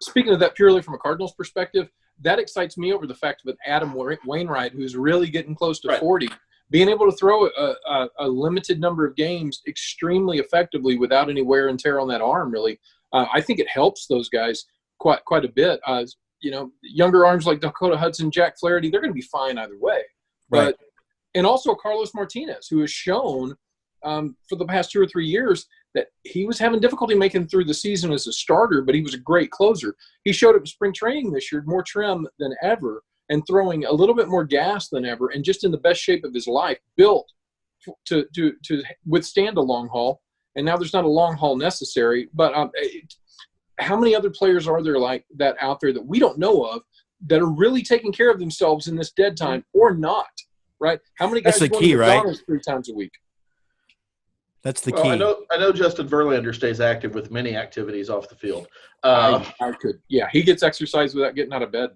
speaking of that purely from a Cardinals perspective, that excites me over the fact that Adam Wainwright, who's really getting close to 40, being able to throw a limited number of games extremely effectively without any wear and tear on that arm, really, I think it helps those guys quite a bit. Younger arms like Dakota Hudson, Jack Flaherty, they're going to be fine either way. Right. And also Carlos Martinez, who has shown for the past 2 or 3 years that he was having difficulty making through the season as a starter, but he was a great closer. He showed up in spring training this year, more trim than ever, and throwing a little bit more gas than ever, and just in the best shape of his life, built to withstand a long haul. And now there's not a long haul necessary. But how many other players are there like that out there that we don't know of that are really taking care of themselves in this dead time or not? Right? How many guys That's the key, right? 3 times a week? That's the key. I know Justin Verlander stays active with many activities off the field. I could. Yeah, he gets exercise without getting out of bed.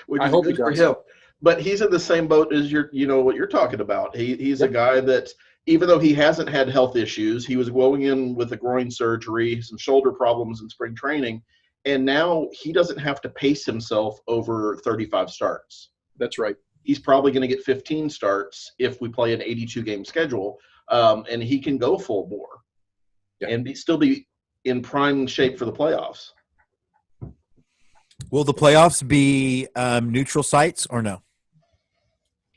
Which is good for him. But he's in the same boat as what you're talking about. He's a guy that, even though he hasn't had health issues, he was going in with a groin surgery, some shoulder problems in spring training, and now he doesn't have to pace himself over 35 starts. That's right. He's probably going to get 15 starts if we play an 82-game schedule, and he can go full bore and still be in prime shape for the playoffs. Will the playoffs be neutral sites or no?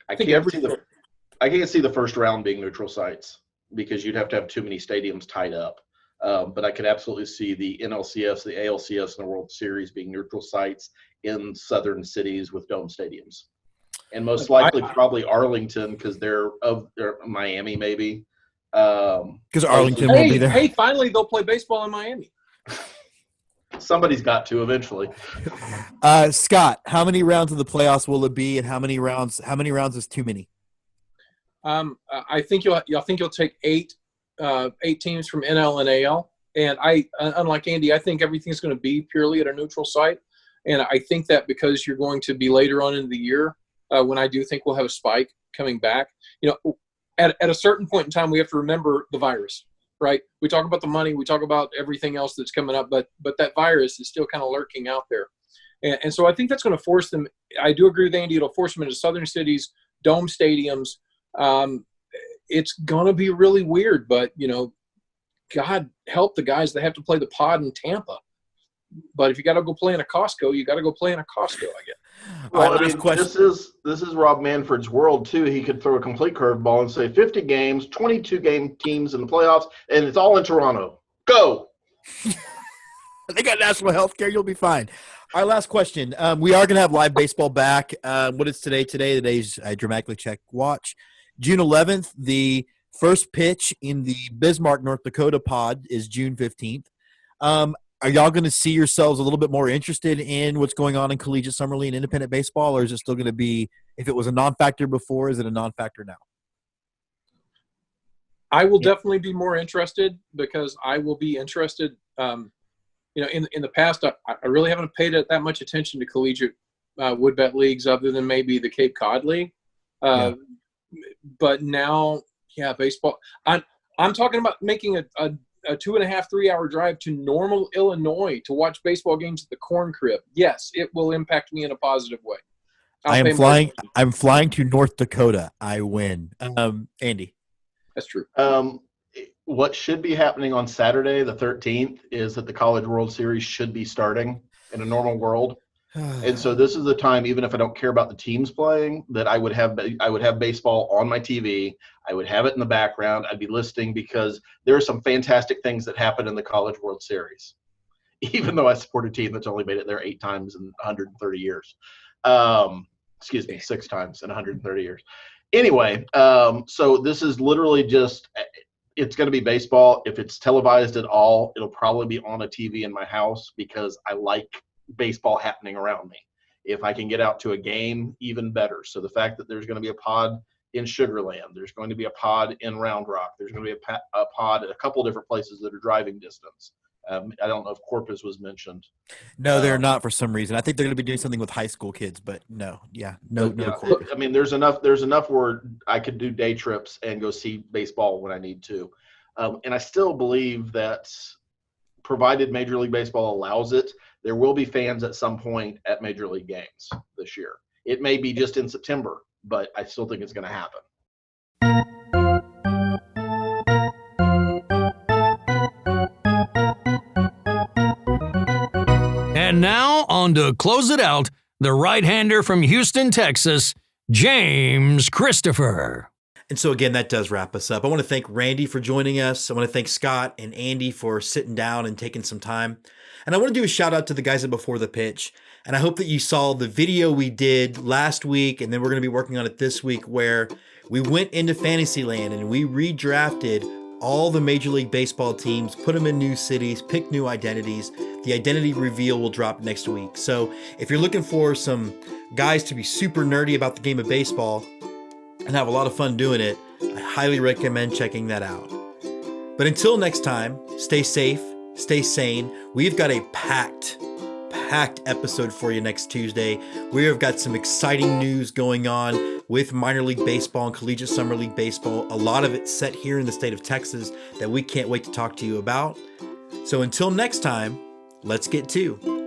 I can't see the first round being neutral sites because you'd have to have too many stadiums tied up. But I could absolutely see the NLCS, the ALCS, and the World Series being neutral sites in southern cities with dome stadiums. And most likely probably Arlington because they're Miami maybe. Because Arlington won't be there. Hey, finally they'll play baseball in Miami. Somebody's got to eventually. Scott, how many rounds of the playoffs will it be, and how many rounds is too many? I think you'll take eight teams from NL and AL, and unlike Andy, I think everything's going to be purely at a neutral site, and I think that because you're going to be later on in the year when I do think we'll have a spike coming back. At a certain point in time, we have to remember the virus. Right. We talk about the money. We talk about everything else that's coming up, but that virus is still kind of lurking out there. And so I think that's going to force them. I do agree with Andy. It'll force them into southern cities, dome stadiums. It's going to be really weird, but, God help the guys that have to play the pod in Tampa. But if you got to go play in a Costco, you got to go play in a Costco, I guess. Well, this is Rob Manfred's world too. He could throw a complete curveball and say 50 games, 22 game teams in the playoffs, and it's all in Toronto. Go. They got national health care. You'll be fine. Our last question. We are going to have live baseball back. What is today? Today's I dramatically check watch. June 11th. The first pitch in the Bismarck, North Dakota pod is June 15th. are y'all going to see yourselves a little bit more interested in what's going on in collegiate summer league and independent baseball, or is it still going to be, if it was a non-factor before, is it a non-factor now? I will definitely be more interested because I will be interested. In the past, I really haven't paid that much attention to collegiate wood bet leagues other than maybe the Cape Cod League. But now, baseball. I'm talking about making a 2.5, 3 hour drive to Normal, Illinois to watch baseball games at the Corn Crib. Yes, it will impact me in a positive way. I'm flying to North Dakota. I win. Andy. That's true. What should be happening on Saturday, the 13th, is that the College World Series should be starting in a normal world. And so this is the time, even if I don't care about the teams playing, that I would have baseball on my TV. I would have it in the background. I'd be listening because there are some fantastic things that happen in the College World Series, even though I support a team that's only made it there 8 times in 130 years. 6 times in 130 years. Anyway, so this is literally just – it's going to be baseball. If it's televised at all, it'll probably be on a TV in my house because I like baseball happening around me. If I can get out to a game, even better. So the fact that there's going to be a pod in Sugar Land, there's going to be a pod in Round Rock, there's going to be a pod at a couple different places that are driving distance. I don't know if Corpus was mentioned. No, they're not for some reason. I think they're going to be doing something with high school kids, but no. Corpus. I mean, there's enough where I could do day trips and go see baseball when I need to. And I still believe that provided Major League Baseball allows it, there will be fans at some point at Major League games this year. It may be just in September, but I still think it's going to happen. And now, on to close it out, the right-hander from Houston, Texas, James Christopher. And so again, that does wrap us up. I want to thank Randy for joining us. I want to thank Scott and Andy for sitting down and taking some time. And I want to do a shout out to the guys at Before the Pitch. And I hope that you saw the video we did last week, and then we're going to be working on it this week, where we went into Fantasyland and we redrafted all the Major League Baseball teams, put them in new cities, pick new identities. The identity reveal will drop next week. So if you're looking for some guys to be super nerdy about the game of baseball and have a lot of fun doing it, I highly recommend checking that out. But until next time, stay safe, stay sane. We've got a packed episode for you next Tuesday. We have got some exciting news going on with minor league baseball and collegiate summer league baseball. A lot of it set here in the state of Texas that we can't wait to talk to you about. So until next time, let's get to